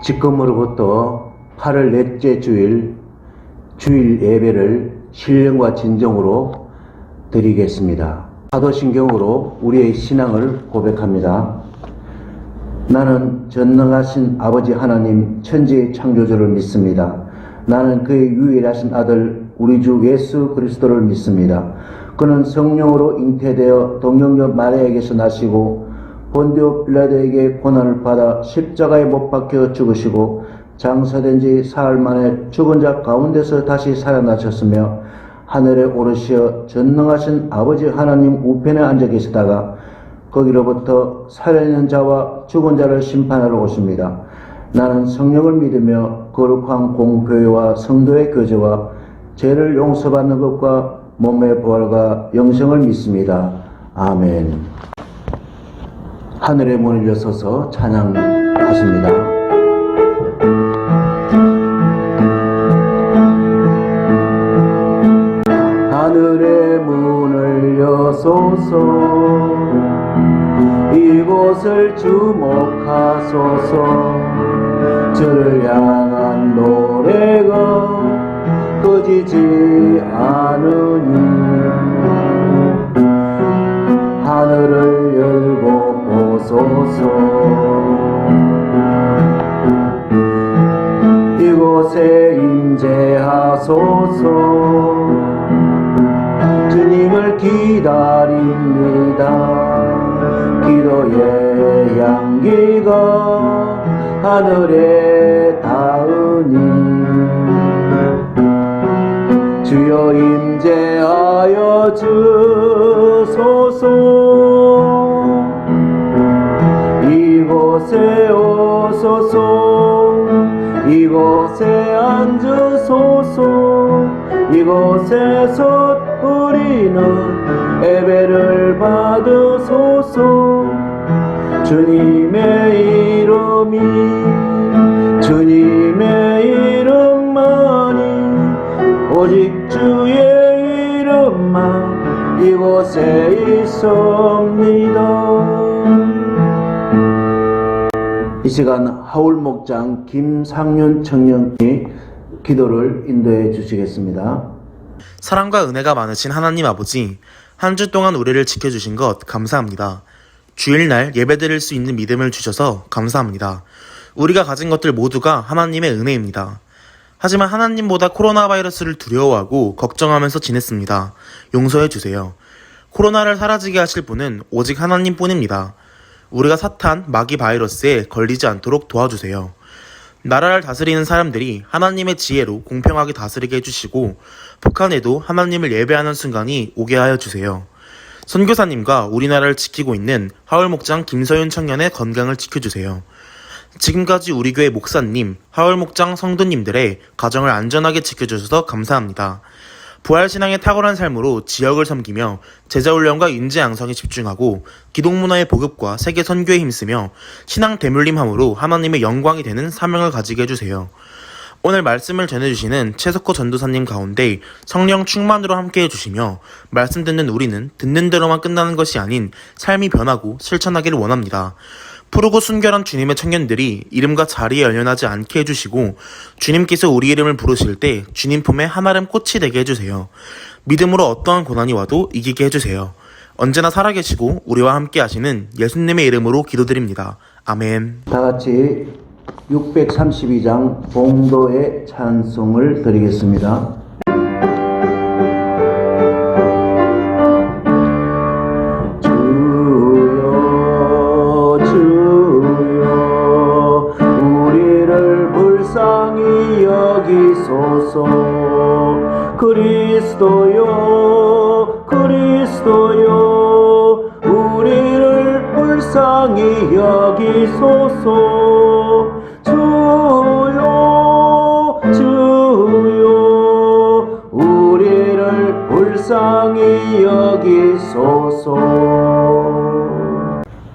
지금으로부터 8월 넷째 주일 예배를 신령과 진정으로 드리겠습니다. 사도신경으로 우리의 신앙을 고백합니다. 나는 전능하신 아버지 하나님 천지의 창조주를 믿습니다. 나는 그의 유일하신 아들 우리 주 예수 그리스도를 믿습니다. 그는 성령으로 잉태되어 동정녀 마리아에게서 나시고 본디오 빌라도에게 고난을 받아 십자가에 못 박혀 죽으시고 장사된 지 사흘 만에 죽은 자 가운데서 다시 살아나셨으며 하늘에 오르시어 전능하신 아버지 하나님 우편에 앉아 계시다가 거기로부터 살아있는 자와 죽은 자를 심판하러 오십니다. 나는 성령을 믿으며 거룩한 공교회와 성도의 교제와 죄를 용서받는 것과 몸의 부활과 영생을 믿습니다. 아멘. 하늘의 문을 여서서 찬양하십니다. 하늘의 문을 여소서 이곳을 주목하소서 저를 향한 노래가 꺼지지 않으니 하늘을 열고 보소서 이곳에 임재하소서 주님을 기다립니다. 기도의 향기가 하늘에 닿으니 주여 임재하여 주소서 이곳에 오소서 이곳에 앉으소서 이곳에서 우리는 예배를 받으소서 주님의 이름이 주님의 이름만이 오직 주의 이름만 이곳에 있습니다. 이 시간 하울 목장 김상윤 청년이 기도를 인도해 주시겠습니다. 사랑과 은혜가 많으신 하나님 아버지, 한 주 동안 우리를 지켜주신 것 감사합니다. 주일날 예배드릴 수 있는 믿음을 주셔서 감사합니다. 우리가 가진 것들 모두가 하나님의 은혜입니다. 하지만 하나님보다 코로나 바이러스를 두려워하고 걱정하면서 지냈습니다. 용서해 주세요. 코로나를 사라지게 하실 분은 오직 하나님뿐입니다. 우리가 사탄, 마귀 바이러스에 걸리지 않도록 도와주세요. 나라를 다스리는 사람들이 하나님의 지혜로 공평하게 다스리게 해주시고 북한에도 하나님을 예배하는 순간이 오게 하여 주세요. 선교사님과 우리나라를 지키고 있는 하울목장 김서윤 청년의 건강을 지켜주세요. 지금까지 우리 교회 목사님, 하울목장 성도님들의 가정을 안전하게 지켜주셔서 감사합니다. 부활신앙의 탁월한 삶으로 지역을 섬기며 제자훈련과 인재 양성에 집중하고 기독문화의 보급과 세계 선교에 힘쓰며 신앙 대물림함으로 하나님의 영광이 되는 사명을 가지게 해주세요. 오늘 말씀을 전해주시는 최석호 전도사님 가운데 성령 충만으로 함께 해주시며 말씀 듣는 우리는 듣는 대로만 끝나는 것이 아닌 삶이 변하고 실천하기를 원합니다. 푸르고 순결한 주님의 청년들이 이름과 자리에 연연하지 않게 해주시고 주님께서 우리 이름을 부르실 때 주님 품에 한아름 꽃이 되게 해주세요. 믿음으로 어떠한 고난이 와도 이기게 해주세요. 언제나 살아계시고 우리와 함께 하시는 예수님의 이름으로 기도드립니다. 아멘. 다같이 632장 봉도의 찬송을 드리겠습니다. 그리스도여 그리스도여 우리를 불쌍히 여기소서 주여 주여 우리를 불쌍히 여기소서.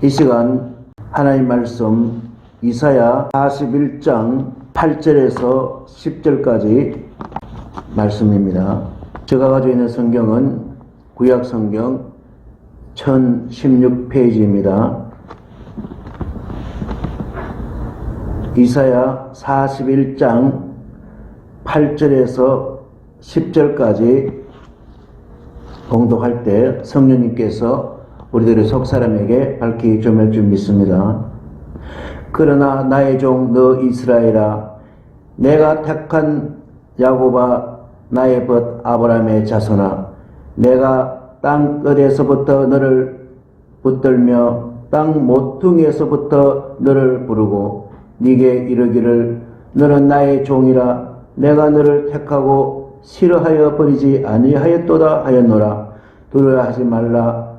이 시간 하나님 말씀 이사야 41장 8절에서 10절까지 말씀입니다. 제가 가지고 있는 성경은 구약 성경 1016페이지입니다. 이사야 41장 8절에서 10절까지 봉독할 때 성령님께서 우리들의 속사람에게 밝히 주실 줄 믿습니다. 그러나 나의 종 너 이스라엘아, 내가 택한 야곱아, 나의 벗 아브라함의 자손아, 내가 땅 끝에서부터 너를 붙들며 땅 모퉁이에서부터 너를 부르고 네게 이르기를 너는 나의 종이라. 내가 너를 택하고 싫어하여 버리지 아니하였도다 하였노라. 두려워하지 말라.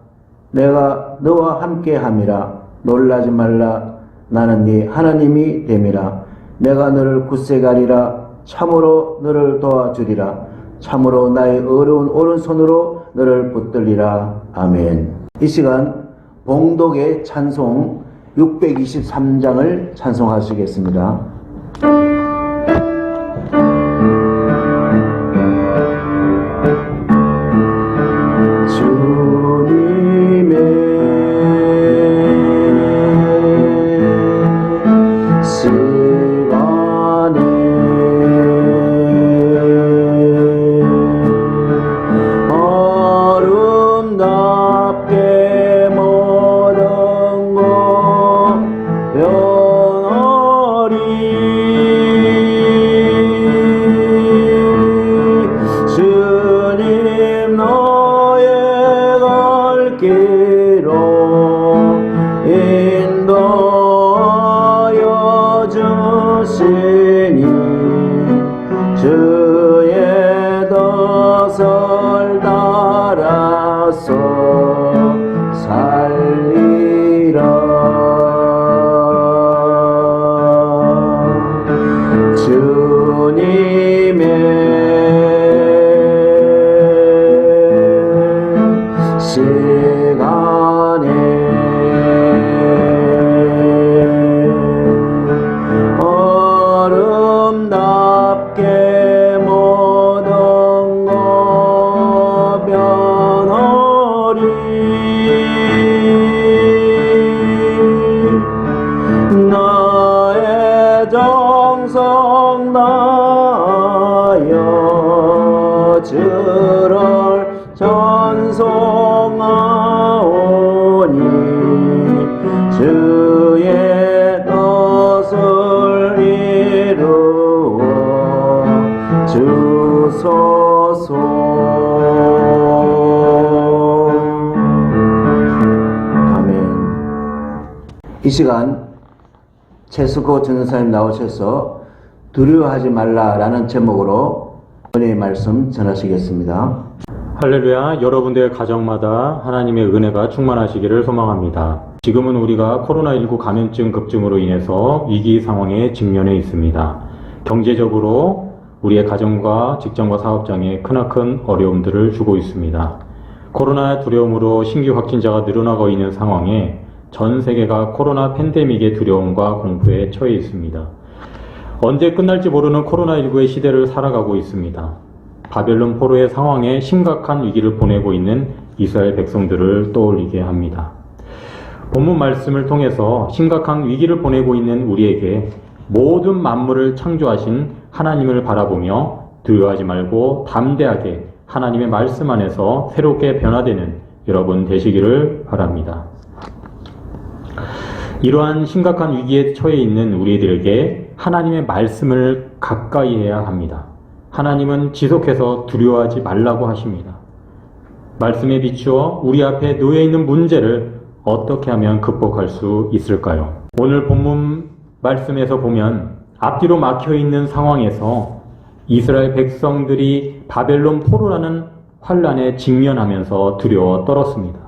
내가 너와 함께함이라. 놀라지 말라. 나는 네 하나님이 됨이라. 내가 너를 굳세가리라. 참으로 너를 도와주리라. 참으로 나의 어려운 오른손으로 너를 붙들리라. 아멘. 이 시간 봉독의 찬송 623장을 찬송하시겠습니다. 주의 덫을 따라서 살리라. 주님의 시간에 아름답게 모든 것 변하리. 나의 정성 다하여 주를 찬송하오니 주의 뜻을 이루어 주소서. 아멘. 이 시간 최수고 전도사님 나오셔서 두려워하지 말라라는 제목으로 은혜의 말씀 전하시겠습니다. 할렐루야. 여러분들의 가정마다 하나님의 은혜가 충만하시기를 소망합니다. 지금은 우리가 코로나19 감염증 급증으로 인해서 위기 상황에 직면해 있습니다. 경제적으로 우리의 가정과 직장과 사업장에 크나큰 어려움들을 주고 있습니다. 코로나 두려움으로 신규 확진자가 늘어나고 있는 상황에 전 세계가 코로나 팬데믹의 두려움과 공포에 처해 있습니다. 언제 끝날지 모르는 코로나19의 시대를 살아가고 있습니다. 바벨론 포로의 상황에 심각한 위기를 보내고 있는 이스라엘 백성들을 떠올리게 합니다. 본문 말씀을 통해서 심각한 위기를 보내고 있는 우리에게 모든 만물을 창조하신 하나님을 바라보며 두려워하지 말고 담대하게 하나님의 말씀 안에서 새롭게 변화되는 여러분 되시기를 바랍니다. 이러한 심각한 위기에 처해 있는 우리들에게 하나님의 말씀을 가까이 해야 합니다. 하나님은 지속해서 두려워하지 말라고 하십니다. 말씀에 비추어 우리 앞에 놓여 있는 문제를 어떻게 하면 극복할 수 있을까요? 오늘 본문 말씀에서 보면 앞뒤로 막혀 있는 상황에서 이스라엘 백성들이 바벨론 포로라는 환란에 직면하면서 두려워 떨었습니다.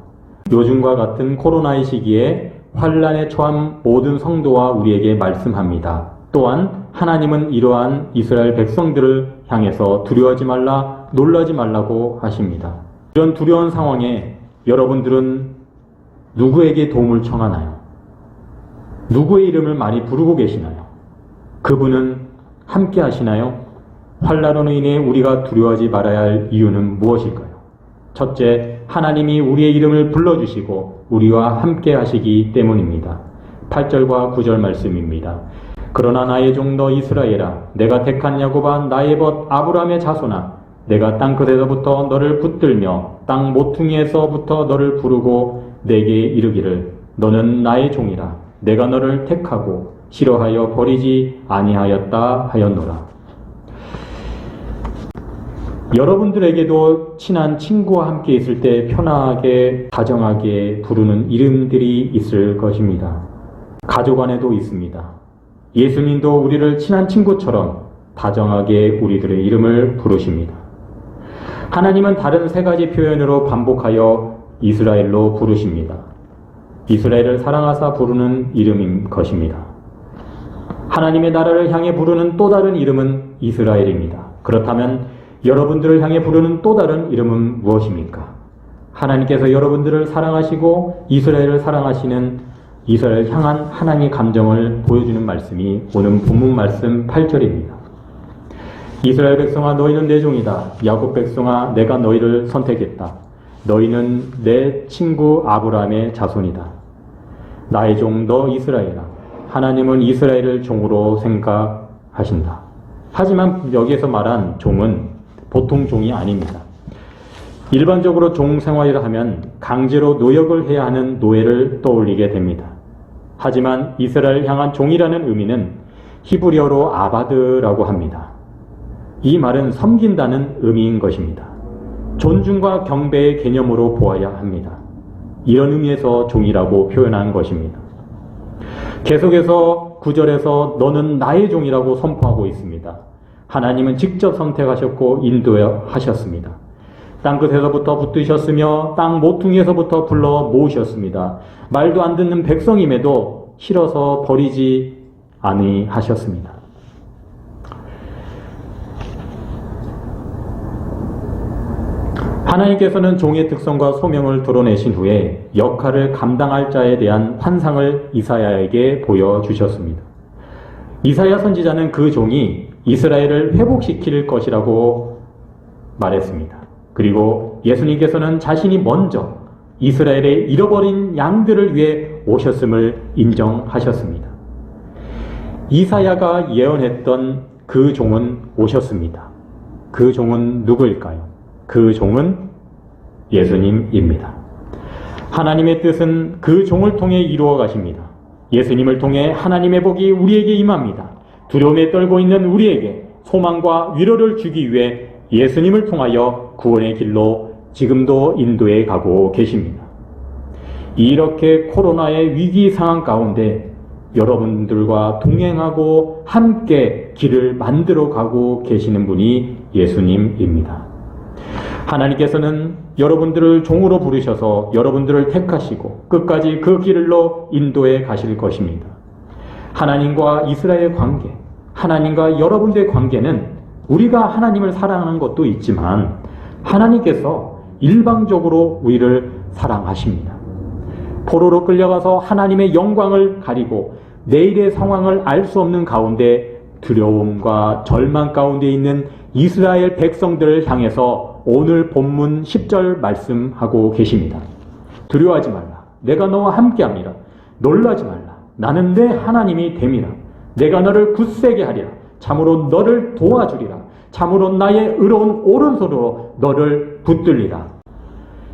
요즘과 같은 코로나의 시기에 환란에 처한 모든 성도와 우리에게 말씀합니다. 또한 하나님은 이러한 이스라엘 백성들을 향해서 두려워하지 말라, 놀라지 말라고 하십니다. 이런 두려운 상황에 여러분들은 누구에게 도움을 청하나요? 누구의 이름을 많이 부르고 계시나요? 그분은 함께 하시나요? 환란으로 인해 우리가 두려워하지 말아야 할 이유는 무엇일까요? 첫째, 하나님이 우리의 이름을 불러주시고 우리와 함께 하시기 때문입니다. 8절과 9절 말씀입니다. 그러나 나의 종 너 이스라엘아, 내가 택한 야곱아, 나의 벗 아브라함의 자손아, 내가 땅끝에서부터 너를 붙들며 땅 모퉁이에서부터 너를 부르고 내게 이르기를 너는 나의 종이라. 내가 너를 택하고 싫어하여 버리지 아니하였다 하였노라. 여러분들에게도 친한 친구와 함께 있을 때 편하게 다정하게 부르는 이름들이 있을 것입니다. 가족 안에도 있습니다. 예수님도 우리를 친한 친구처럼 다정하게 우리들의 이름을 부르십니다. 하나님은 다른 세 가지 표현으로 반복하여 이스라엘로 부르십니다. 이스라엘을 사랑하사 부르는 이름인 것입니다. 하나님의 나라를 향해 부르는 또 다른 이름은 이스라엘입니다. 그렇다면 여러분들을 향해 부르는 또 다른 이름은 무엇입니까? 하나님께서 여러분들을 사랑하시고 이스라엘을 사랑하시는 이스라엘을 향한 하나님의 감정을 보여주는 말씀이 오늘 본문 말씀 8절입니다. 이스라엘 백성아 너희는 내 종이다. 야곱 백성아 내가 너희를 선택했다. 너희는 내 친구 아브라함의 자손이다. 나의 종 너 이스라엘아. 하나님은 이스라엘을 종으로 생각하신다. 하지만 여기에서 말한 종은 보통 종이 아닙니다. 일반적으로 종 생활이라 하면 강제로 노역을 해야 하는 노예를 떠올리게 됩니다. 하지만 이스라엘을 향한 종이라는 의미는 히브리어로 아바드라고 합니다. 이 말은 섬긴다는 의미인 것입니다. 존중과 경배의 개념으로 보아야 합니다. 이런 의미에서 종이라고 표현한 것입니다. 계속해서 9절에서 너는 나의 종이라고 선포하고 있습니다. 하나님은 직접 선택하셨고 인도하셨습니다. 땅끝에서부터 붙드셨으며 땅 모퉁이에서부터 불러 모으셨습니다. 말도 안 듣는 백성임에도 싫어서 버리지 아니하셨습니다. 하나님께서는 종의 특성과 소명을 드러내신 후에 역할을 감당할 자에 대한 환상을 이사야에게 보여주셨습니다. 이사야 선지자는 그 종이 이스라엘을 회복시킬 것이라고 말했습니다. 그리고 예수님께서는 자신이 먼저 이스라엘의 잃어버린 양들을 위해 오셨음을 인정하셨습니다. 이사야가 예언했던 그 종은 오셨습니다. 그 종은 누구일까요? 그 종은 예수님입니다. 하나님의 뜻은 그 종을 통해 이루어 가십니다. 예수님을 통해 하나님의 복이 우리에게 임합니다. 두려움에 떨고 있는 우리에게 소망과 위로를 주기 위해 예수님을 통하여 구원의 길로 지금도 인도해 가고 계십니다. 이렇게 코로나의 위기 상황 가운데 여러분들과 동행하고 함께 길을 만들어 가고 계시는 분이 예수님입니다. 하나님께서는 여러분들을 종으로 부르셔서 여러분들을 택하시고 끝까지 그 길로 인도해 가실 것입니다. 하나님과 이스라엘의 관계, 하나님과 여러분들의 관계는 우리가 하나님을 사랑하는 것도 있지만 하나님께서 일방적으로 우리를 사랑하십니다. 포로로 끌려가서 하나님의 영광을 가리고 내일의 상황을 알 수 없는 가운데 두려움과 절망 가운데 있는 이스라엘 백성들을 향해서 오늘 본문 10절 말씀하고 계십니다. 두려워하지 말라. 내가 너와 함께함이라. 놀라지 말라. 나는 내 하나님이 됨이라. 내가 너를 굳세게 하리라. 참으로 너를 도와주리라. 참으로 나의 의로운 오른손으로 너를 붙들리라.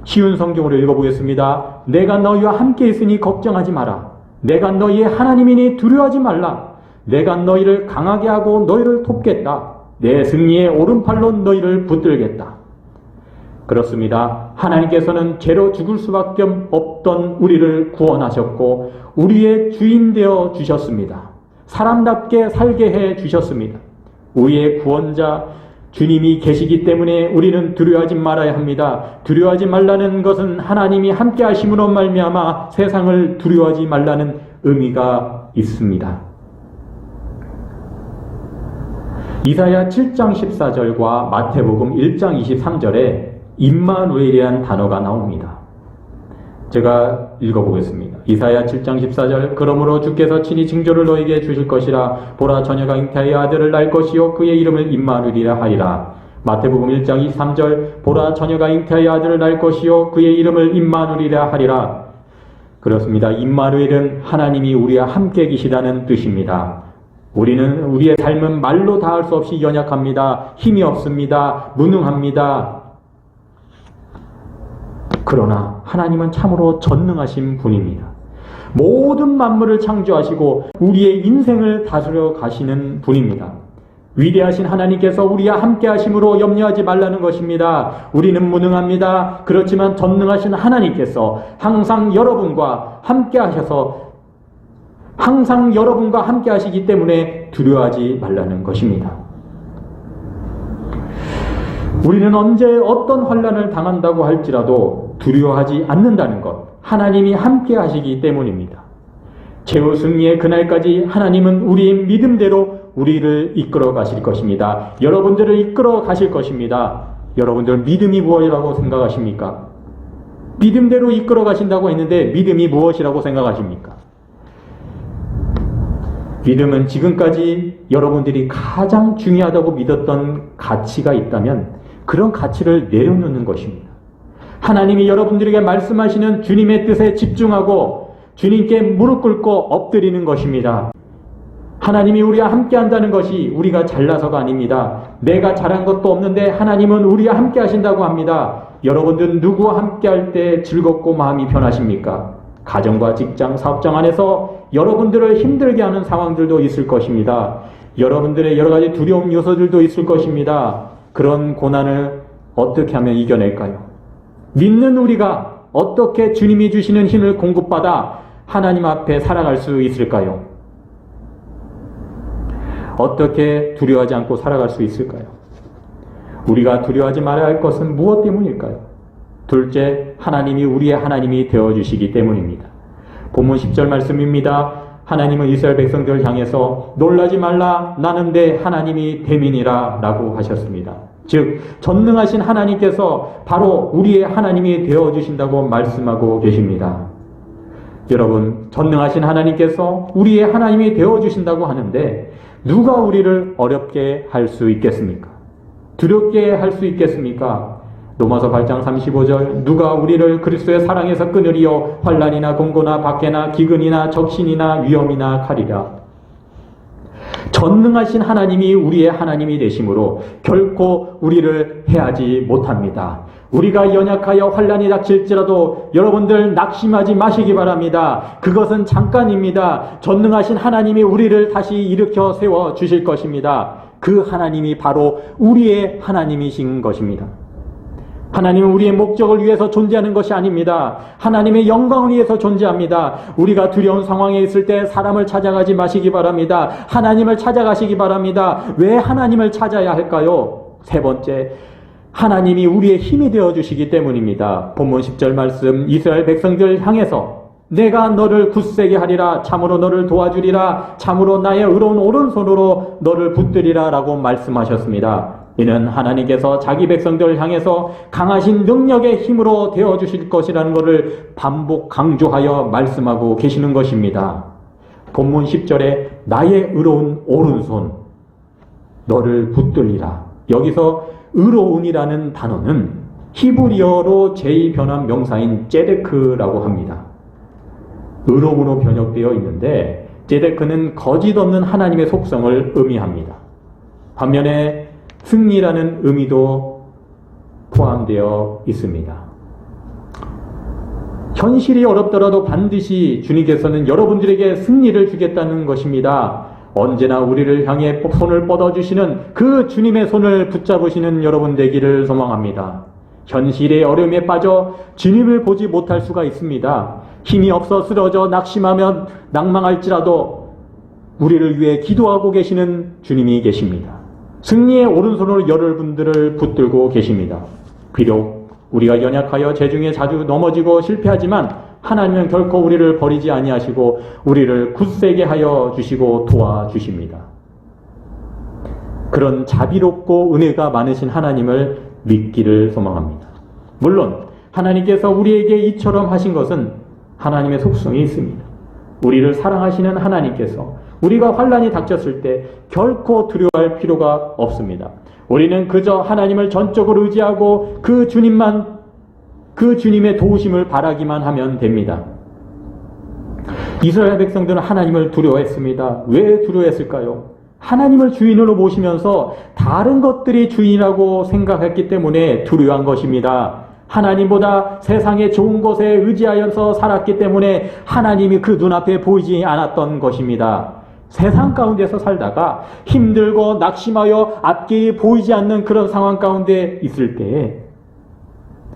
쉬운 성경으로 읽어보겠습니다. 내가 너희와 함께 있으니 걱정하지 마라. 내가 너희의 하나님이니 두려워하지 말라. 내가 너희를 강하게 하고 너희를 돕겠다. 내 승리의 오른팔로 너희를 붙들겠다. 그렇습니다. 하나님께서는 죄로 죽을 수밖에 없던 우리를 구원하셨고 우리의 주인 되어 주셨습니다. 사람답게 살게 해 주셨습니다. 우리의 구원자 주님이 계시기 때문에 우리는 두려워하지 말아야 합니다. 두려워하지 말라는 것은 하나님이 함께 하심으로 말미암아 세상을 두려워하지 말라는 의미가 있습니다. 이사야 7장 14절과 마태복음 1장 23절에 임마누엘이라는 단어가 나옵니다. 제가 읽어보겠습니다. 이사야 7장 14절 그러므로 주께서 친히 징조를 너에게 주실 것이라. 보라 처녀가 잉태하여 아들을 낳을 것이요 그의 이름을 임마누엘이라 하리라. 마태복음 1장 23절 보라 처녀가 잉태하여 아들을 낳을 것이요 그의 이름을 임마누엘이라 하리라. 그렇습니다. 임마누엘은 하나님이 우리와 함께 계시다는 뜻입니다. 우리는 우리의 삶은 말로 다 할 수 없이 연약합니다. 힘이 없습니다. 무능합니다. 그러나 하나님은 참으로 전능하신 분입니다. 모든 만물을 창조하시고 우리의 인생을 다스려 가시는 분입니다. 위대하신 하나님께서 우리와 함께 하심으로 염려하지 말라는 것입니다. 우리는 무능합니다. 그렇지만 전능하신 하나님께서 항상 여러분과 함께 하셔서 항상 여러분과 함께 하시기 때문에 두려워하지 말라는 것입니다. 우리는 언제 어떤 환난을 당한다고 할지라도 두려워하지 않는다는 것, 하나님이 함께 하시기 때문입니다. 최후 승리의 그날까지 하나님은 우리의 믿음대로 우리를 이끌어 가실 것입니다. 여러분들을 이끌어 가실 것입니다. 여러분들 믿음이 무엇이라고 생각하십니까? 믿음대로 이끌어 가신다고 했는데 믿음이 무엇이라고 생각하십니까? 믿음은 지금까지 여러분들이 가장 중요하다고 믿었던 가치가 있다면 그런 가치를 내려놓는 것입니다. 하나님이 여러분들에게 말씀하시는 주님의 뜻에 집중하고 주님께 무릎 꿇고 엎드리는 것입니다. 하나님이 우리와 함께 한다는 것이 우리가 잘나서가 아닙니다. 내가 잘한 것도 없는데 하나님은 우리와 함께 하신다고 합니다. 여러분들은 누구와 함께 할 때 즐겁고 마음이 편하십니까? 가정과 직장, 사업장 안에서 여러분들을 힘들게 하는 상황들도 있을 것입니다. 여러분들의 여러 가지 두려움 요소들도 있을 것입니다. 그런 고난을 어떻게 하면 이겨낼까요? 믿는 우리가 어떻게 주님이 주시는 힘을 공급받아 하나님 앞에 살아갈 수 있을까요? 어떻게 두려워하지 않고 살아갈 수 있을까요? 우리가 두려워하지 말아야 할 것은 무엇 때문일까요? 둘째, 하나님이 우리의 하나님이 되어주시기 때문입니다. 본문 10절 말씀입니다. 하나님은 이스라엘 백성들을 향해서 놀라지 말라, 나는 내 하나님이 됨이니라 라고 하셨습니다. 즉 전능하신 하나님께서 바로 우리의 하나님이 되어주신다고 말씀하고 계십니다. 여러분, 전능하신 하나님께서 우리의 하나님이 되어주신다고 하는데 누가 우리를 어렵게 할 수 있겠습니까? 두렵게 할 수 있겠습니까? 로마서 8장 35절, 누가 우리를 그리스도의 사랑에서 끊으리요? 환난이나 공고나 박해나 기근이나 적신이나 위험이나 칼이라. 전능하신 하나님이 우리의 하나님이 되심으로 결코 우리를 해하지 못합니다. 우리가 연약하여 환난이 닥칠지라도 여러분들 낙심하지 마시기 바랍니다. 그것은 잠깐입니다. 전능하신 하나님이 우리를 다시 일으켜 세워 주실 것입니다. 그 하나님이 바로 우리의 하나님이신 것입니다. 하나님은 우리의 목적을 위해서 존재하는 것이 아닙니다. 하나님의 영광을 위해서 존재합니다. 우리가 두려운 상황에 있을 때 사람을 찾아가지 마시기 바랍니다. 하나님을 찾아가시기 바랍니다. 왜 하나님을 찾아야 할까요? 세 번째, 하나님이 우리의 힘이 되어주시기 때문입니다. 본문 10절 말씀, 이스라엘 백성들을 향해서 내가 너를 굳세게 하리라, 참으로 너를 도와주리라, 참으로 나의 의로운 오른손으로 너를 붙들리라 라고 말씀하셨습니다. 이는 하나님께서 자기 백성들을 향해서 강하신 능력의 힘으로 되어주실 것이라는 것을 반복 강조하여 말씀하고 계시는 것입니다. 본문 10절에 나의 의로운 오른손, 너를 붙들리라. 여기서 의로운이라는 단어는 히브리어로 제2변환 명사인 ጼ데크라고 합니다. 의로움으로 번역되어 있는데 ጼ데크는 거짓 없는 하나님의 속성을 의미합니다. 반면에 승리라는 의미도 포함되어 있습니다. 현실이 어렵더라도 반드시 주님께서는 여러분들에게 승리를 주겠다는 것입니다. 언제나 우리를 향해 손을 뻗어주시는 그 주님의 손을 붙잡으시는 여러분 되기를 소망합니다. 현실의 어려움에 빠져 주님을 보지 못할 수가 있습니다. 힘이 없어 쓰러져 낙심하면 낭망할지라도 우리를 위해 기도하고 계시는 주님이 계십니다. 승리의 오른손으로 여러분들을 붙들고 계십니다. 비록 우리가 연약하여 재중에 자주 넘어지고 실패하지만 하나님은 결코 우리를 버리지 아니하시고 우리를 굳세게 하여 주시고 도와주십니다. 그런 자비롭고 은혜가 많으신 하나님을 믿기를 소망합니다. 물론 하나님께서 우리에게 이처럼 하신 것은 하나님의 속성이 있습니다. 우리를 사랑하시는 하나님께서 우리가 환난이 닥쳤을 때 결코 두려워할 필요가 없습니다. 우리는 그저 하나님을 전적으로 의지하고 그 주님의 도우심을 바라기만 하면 됩니다. 이스라엘 백성들은 하나님을 두려워했습니다. 왜 두려워했을까요? 하나님을 주인으로 모시면서 다른 것들이 주인이라고 생각했기 때문에 두려워한 것입니다. 하나님보다 세상의 좋은 것에 의지하여서 살았기 때문에 하나님이 그 눈앞에 보이지 않았던 것입니다. 세상 가운데서 살다가 힘들고 낙심하여 앞길이 보이지 않는 그런 상황 가운데 있을 때에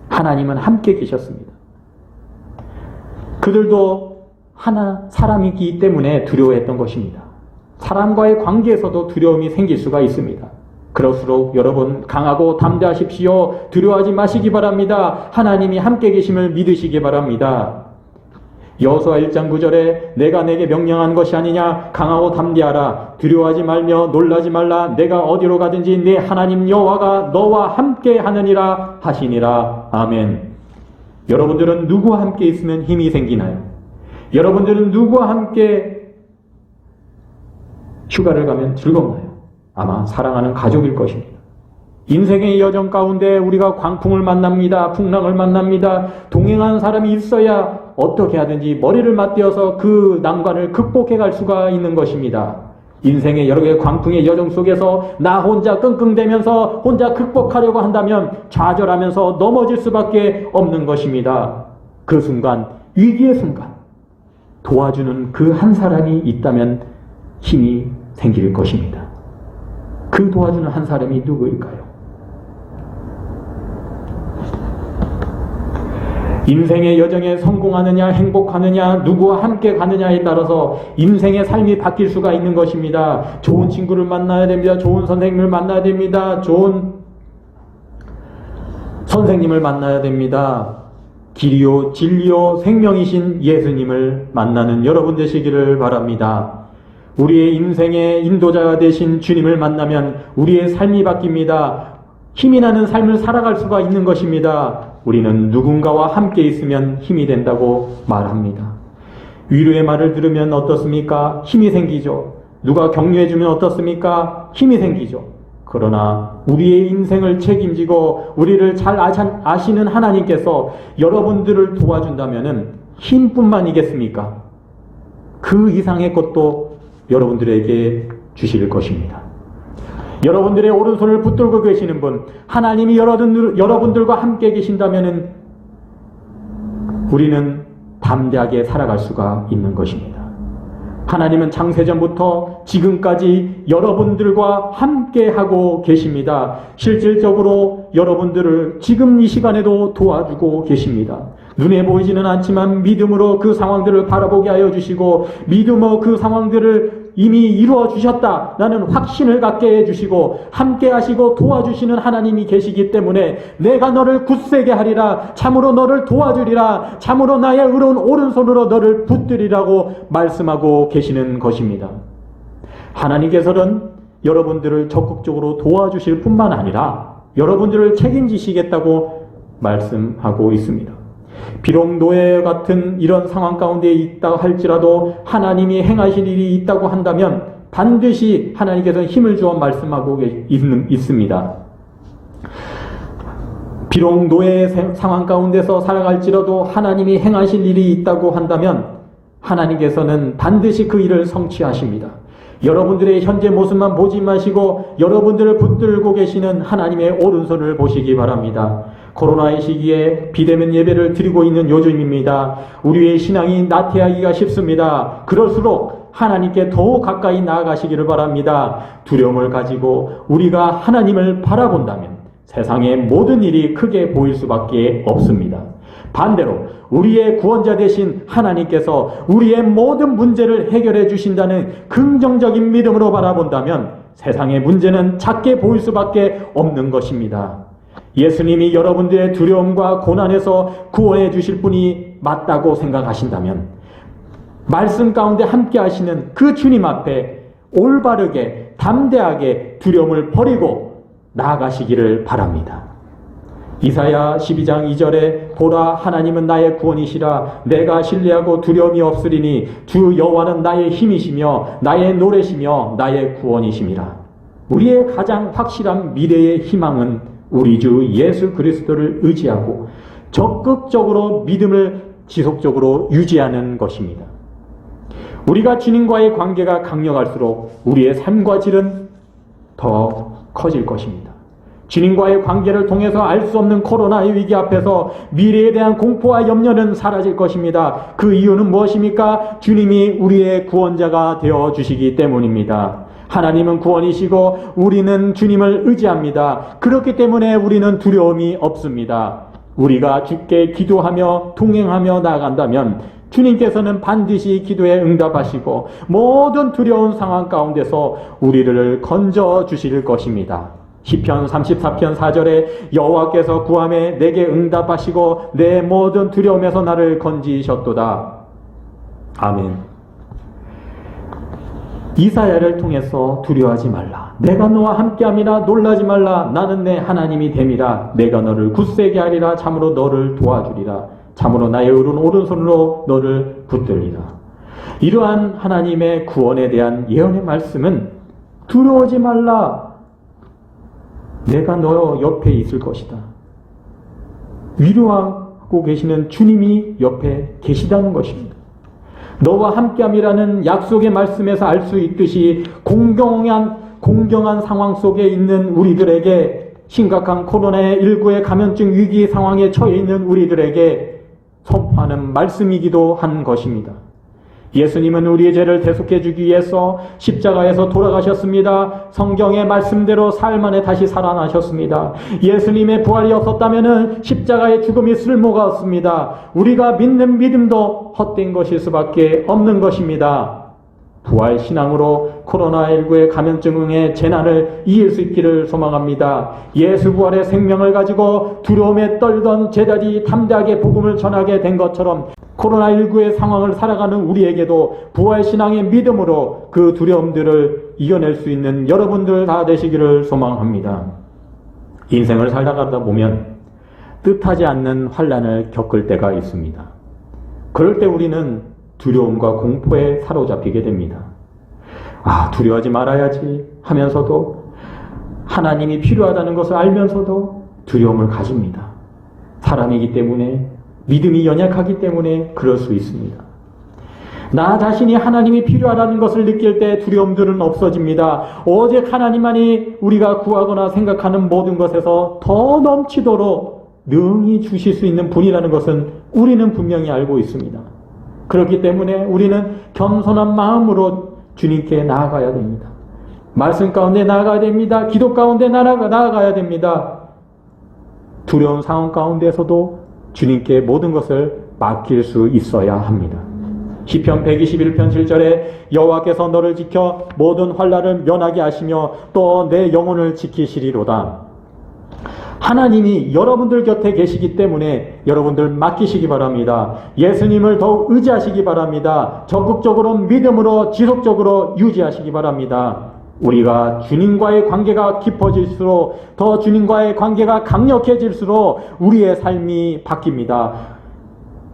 하나님은 함께 계셨습니다. 그들도 사람이기 때문에 두려워했던 것입니다. 사람과의 관계에서도 두려움이 생길 수가 있습니다. 그럴수록 여러분 강하고 담대하십시오. 두려워하지 마시기 바랍니다. 하나님이 함께 계심을 믿으시기 바랍니다. 여호수아 1장 9절에 내가 내게 명령한 것이 아니냐 강하고 담대하라 두려워하지 말며 놀라지 말라 내가 어디로 가든지 내 하나님 여호와가 너와 함께 하느니라 하시니라. 아멘. 여러분들은 누구와 함께 있으면 힘이 생기나요? 여러분들은 누구와 함께 휴가를 가면 즐겁나요? 아마 사랑하는 가족일 것입니다. 인생의 여정 가운데 우리가 광풍을 만납니다. 풍랑을 만납니다. 동행하는 사람이 있어야 어떻게 하든지 머리를 맞대어서 그 난관을 극복해 갈 수가 있는 것입니다. 인생의 여러 개의 광풍의 여정 속에서 나 혼자 끙끙대면서 혼자 극복하려고 한다면 좌절하면서 넘어질 수밖에 없는 것입니다. 그 순간, 위기의 순간 도와주는 그 한 사람이 있다면 힘이 생길 것입니다. 그 도와주는 한 사람이 누구일까요? 인생의 여정에 성공하느냐 행복하느냐 누구와 함께 가느냐에 따라서 인생의 삶이 바뀔 수가 있는 것입니다. 좋은 친구를 만나야 됩니다. 좋은 선생님을 만나야 됩니다. 좋은 선생님을 만나야 됩니다. 길이요 진리요 생명이신 예수님을 만나는 여러분 되시기를 바랍니다. 우리의 인생의 인도자가 되신 주님을 만나면 우리의 삶이 바뀝니다. 힘이 나는 삶을 살아갈 수가 있는 것입니다. 우리는 누군가와 함께 있으면 힘이 된다고 말합니다. 위로의 말을 들으면 어떻습니까? 힘이 생기죠. 누가 격려해주면 어떻습니까? 힘이 생기죠. 그러나 우리의 인생을 책임지고 우리를 잘 아시는 하나님께서 여러분들을 도와준다면 힘뿐만이겠습니까? 그 이상의 것도 여러분들에게 주실 것입니다. 여러분들의 오른손을 붙들고 계시는 분, 하나님이 여러분들과 함께 계신다면 우리는 담대하게 살아갈 수가 있는 것입니다. 하나님은 창세전부터 지금까지 여러분들과 함께 하고 계십니다. 실질적으로 여러분들을 지금 이 시간에도 도와주고 계십니다. 눈에 보이지는 않지만 믿음으로 그 상황들을 바라보게 하여 주시고 믿음으로 그 상황들을 이미 이루어 주셨다라는 확신을 갖게 해주시고 함께 하시고 도와주시는 하나님이 계시기 때문에 내가 너를 굳세게 하리라 참으로 너를 도와주리라 참으로 나의 의로운 오른손으로 너를 붙들이라고 말씀하고 계시는 것입니다. 하나님께서는 여러분들을 적극적으로 도와주실 뿐만 아니라 여러분들을 책임지시겠다고 말씀하고 있습니다. 비록 노예 같은 이런 상황 가운데 있다 할지라도 하나님이 행하실 일이 있다고 한다면 반드시 하나님께서는 힘을 주어 말씀하고 있습니다. 비록 노예의 상황 가운데서 살아갈지라도 하나님이 행하실 일이 있다고 한다면 하나님께서는 반드시 그 일을 성취하십니다. 여러분들의 현재 모습만 보지 마시고 여러분들을 붙들고 계시는 하나님의 오른손을 보시기 바랍니다. 코로나의 시기에 비대면 예배를 드리고 있는 요즘입니다. 우리의 신앙이 나태하기가 쉽습니다. 그럴수록 하나님께 더욱 가까이 나아가시기를 바랍니다. 두려움을 가지고 우리가 하나님을 바라본다면 세상의 모든 일이 크게 보일 수밖에 없습니다. 반대로 우리의 구원자 되신 하나님께서 우리의 모든 문제를 해결해 주신다는 긍정적인 믿음으로 바라본다면 세상의 문제는 작게 보일 수밖에 없는 것입니다. 예수님이 여러분들의 두려움과 고난에서 구원해 주실 분이 맞다고 생각하신다면 말씀 가운데 함께 하시는 그 주님 앞에 올바르게 담대하게 두려움을 버리고 나아가시기를 바랍니다. 이사야 12장 2절에 보라 하나님은 나의 구원이시라 내가 신뢰하고 두려움이 없으리니 주 여호와는 나의 힘이시며 나의 노래시며 나의 구원이심이라. 우리의 가장 확실한 미래의 희망은 우리 주 예수 그리스도를 의지하고 적극적으로 믿음을 지속적으로 유지하는 것입니다. 우리가 주님과의 관계가 강력할수록 우리의 삶과 질은 더 커질 것입니다. 주님과의 관계를 통해서 알 수 없는 코로나의 위기 앞에서 미래에 대한 공포와 염려는 사라질 것입니다. 그 이유는 무엇입니까? 주님이 우리의 구원자가 되어 주시기 때문입니다. 하나님은 구원이시고 우리는 주님을 의지합니다. 그렇기 때문에 우리는 두려움이 없습니다. 우리가 주께 기도하며 동행하며 나아간다면 주님께서는 반드시 기도에 응답하시고 모든 두려운 상황 가운데서 우리를 건져 주실 것입니다. 시편 34편 4절에 여호와께서 구함에 내게 응답하시고 내 모든 두려움에서 나를 건지셨도다. 아멘. 이사야를 통해서 두려워하지 말라. 내가 너와 함께함이라 놀라지 말라. 나는 내 하나님이 됨이라. 내가 너를 굳세게 하리라. 참으로 너를 도와주리라. 참으로 나의 오른손으로 너를 붙들리라. 이러한 하나님의 구원에 대한 예언의 말씀은 두려워하지 말라. 내가 너 옆에 있을 것이다. 위로하고 계시는 주님이 옆에 계시다는 것입니다. 너와 함께함이라는 약속의 말씀에서 알 수 있듯이 공경한 상황 속에 있는 우리들에게, 심각한 코로나19의 감염증 위기 상황에 처해 있는 우리들에게 선포하는 말씀이기도 한 것입니다. 예수님은 우리의 죄를 대속해 주기 위해서 십자가에서 돌아가셨습니다. 성경의 말씀대로 사흘 만에 다시 살아나셨습니다. 예수님의 부활이 없었다면 십자가의 죽음이 쓸모가 없습니다. 우리가 믿는 믿음도 헛된 것일 수밖에 없는 것입니다. 부활 신앙으로 코로나19의 감염증의 재난을 이길 수 있기를 소망합니다. 예수 부활의 생명을 가지고 두려움에 떨던 제자들이 담대하게 복음을 전하게 된 것처럼 코로나19의 상황을 살아가는 우리에게도 부활 신앙의 믿음으로 그 두려움들을 이겨낼 수 있는 여러분들 다 되시기를 소망합니다. 인생을 살다가다 보면 뜻하지 않는 환난을 겪을 때가 있습니다. 그럴 때 우리는 두려움과 공포에 사로잡히게 됩니다. 두려워하지 말아야지 하면서도 하나님이 필요하다는 것을 알면서도 두려움을 가집니다. 사람이기 때문에, 믿음이 연약하기 때문에 그럴 수 있습니다. 나 자신이 하나님이 필요하다는 것을 느낄 때 두려움들은 없어집니다. 오직 하나님만이 우리가 구하거나 생각하는 모든 것에서 더 넘치도록 능히 주실 수 있는 분이라는 것은 우리는 분명히 알고 있습니다. 그렇기 때문에 우리는 겸손한 마음으로 주님께 나아가야 됩니다. 말씀 가운데 나아가야 됩니다. 기도 가운데 나아가야 됩니다. 두려운 상황 가운데서도 주님께 모든 것을 맡길 수 있어야 합니다. 시편 121편 7절에 여호와께서 너를 지켜 모든 환난을 면하게 하시며 또 내 영혼을 지키시리로다. 하나님이 여러분들 곁에 계시기 때문에 여러분들 맡기시기 바랍니다. 예수님을 더욱 의지하시기 바랍니다. 적극적으로 믿음으로 지속적으로 유지하시기 바랍니다. 우리가 주님과의 관계가 깊어질수록, 더 주님과의 관계가 강력해질수록 우리의 삶이 바뀝니다.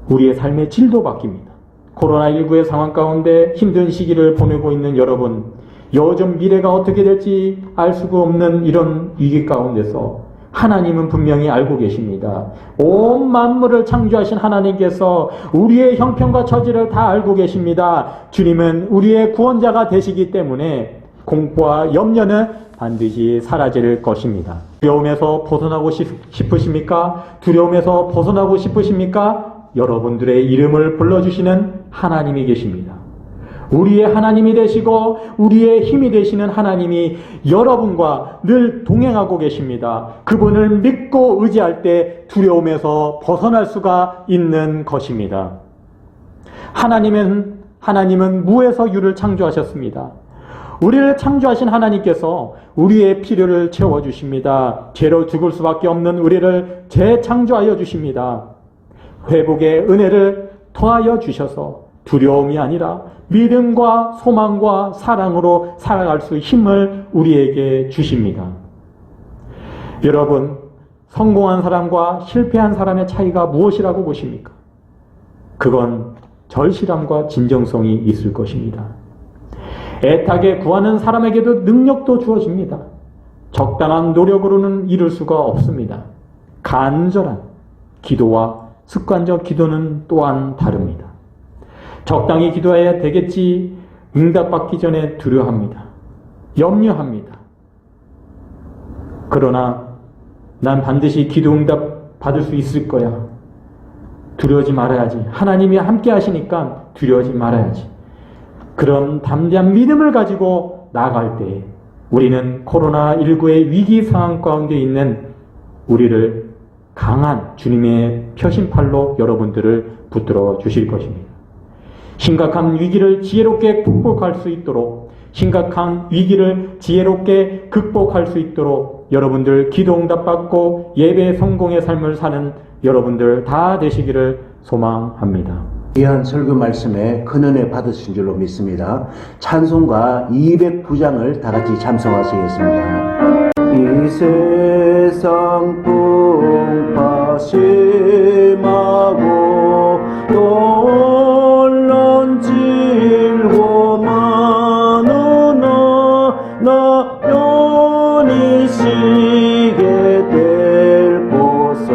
우리의 삶의 질도 바뀝니다. 코로나19의 상황 가운데 힘든 시기를 보내고 있는 여러분, 요즘 미래가 어떻게 될지 알 수가 없는 이런 위기 가운데서 하나님은 분명히 알고 계십니다. 온 만물을 창조하신 하나님께서 우리의 형편과 처지를 다 알고 계십니다. 주님은 우리의 구원자가 되시기 때문에 공포와 염려는 반드시 사라질 것입니다. 두려움에서 벗어나고 싶으십니까? 두려움에서 벗어나고 싶으십니까? 여러분들의 이름을 불러주시는 하나님이 계십니다. 우리의 하나님이 되시고 우리의 힘이 되시는 하나님이 여러분과 늘 동행하고 계십니다. 그분을 믿고 의지할 때 두려움에서 벗어날 수가 있는 것입니다. 하나님은 무에서 유를 창조하셨습니다. 우리를 창조하신 하나님께서 우리의 필요를 채워주십니다. 죄로 죽을 수밖에 없는 우리를 재창조하여 주십니다. 회복의 은혜를 더하여 주셔서 두려움이 아니라 믿음과 소망과 사랑으로 살아갈 수 힘을 우리에게 주십니다. 여러분, 성공한 사람과 실패한 사람의 차이가 무엇이라고 보십니까? 그건 절실함과 진정성이 있을 것입니다. 애타게 구하는 사람에게도 능력도 주어집니다. 적당한 노력으로는 이룰 수가 없습니다. 간절한 기도와 습관적 기도는 또한 다릅니다. 적당히 기도해야 되겠지 응답받기 전에 두려워합니다. 염려합니다. 그러나 난 반드시 기도 응답 받을 수 있을 거야. 두려워하지 말아야지. 하나님이 함께 하시니까 두려워하지 말아야지. 그런 담대한 믿음을 가지고 나아갈 때 우리는 코로나19의 위기 상황 가운데 있는 우리를 강한 주님의 표심팔로 여러분들을 붙들어 주실 것입니다. 심각한 위기를 지혜롭게 극복할 수 있도록, 심각한 위기를 지혜롭게 극복할 수 있도록 여러분들 기도 응답받고 예배 성공의 삶을 사는 여러분들 다 되시기를 소망합니다. 귀한 설교 말씀에 큰 은혜 받으신 줄로 믿습니다. 찬송가 209장을 다 같이 참송하시겠습니다. 이 세상 풍파 심하고 놀란 질고 많으나 나 편히 쉬게 될 곳은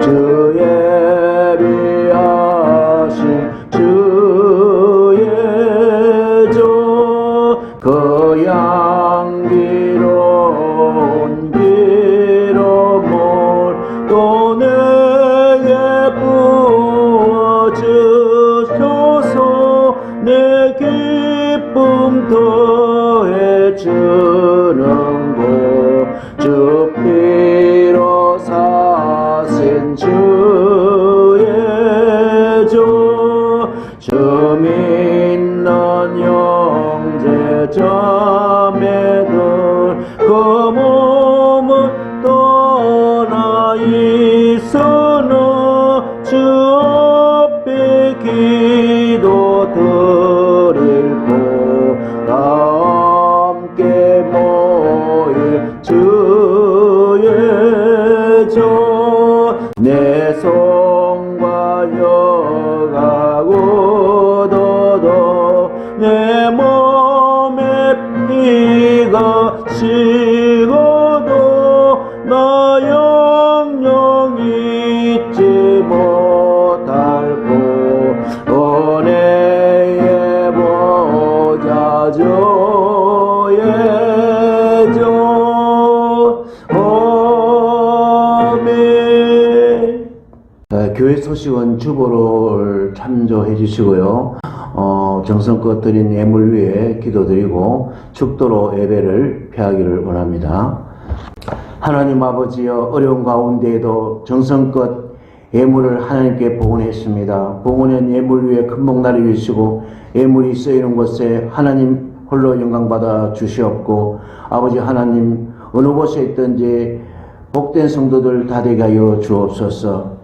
주 예비하신 주의 그 양기로운 기름을 또 내게 부어주셔서 내 기쁨 더해 주는 곳주 피로 사신 주의 주 믿는 형제 자매들 그 몸은 떠나 있으나 주 앞에 기도 드리고 함께 모일 주의 내 손과 여가고 더더 내 몸에 피가 식어도 나 영영 잊지 못할고 은혜의 보좌 주의 아멘. 교회 소식은 주보를 참조해 주시고요. 정성껏 드린 예물 위에 기도드리고 축도로 예배를 펴하기를 원합니다. 하나님 아버지여, 어려운 가운데에도 정성껏 예물을 하나님께 봉헌했습니다. 봉헌한 예물 위에 큰 복날이 주시고 예물이 쓰이는 곳에 하나님 홀로 영광받아 주시옵고, 아버지 하나님 어느 곳에 있든지 복된 성도들 다 되게 하여 주옵소서.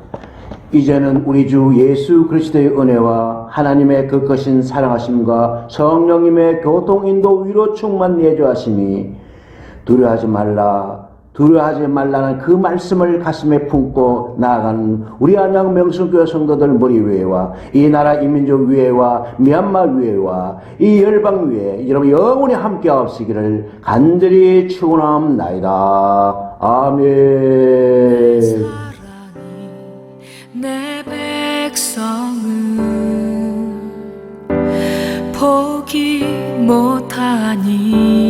이제는 우리 주 예수 그리스도의 은혜와 하나님의 그 크신 사랑하심과 성령님의 교통 인도 위로 충만 내주하심이 두려워하지 말라는 그 말씀을 가슴에 품고 나아가는 우리 안양 명성교회 성도들 머리 위에와 이 나라 이민족 위에와 미얀마 위에와 이 열방 위에 여러분 영원히 함께 하옵시기를 간절히 축원합나이다. 아멘. 내 백성은 포기 못하니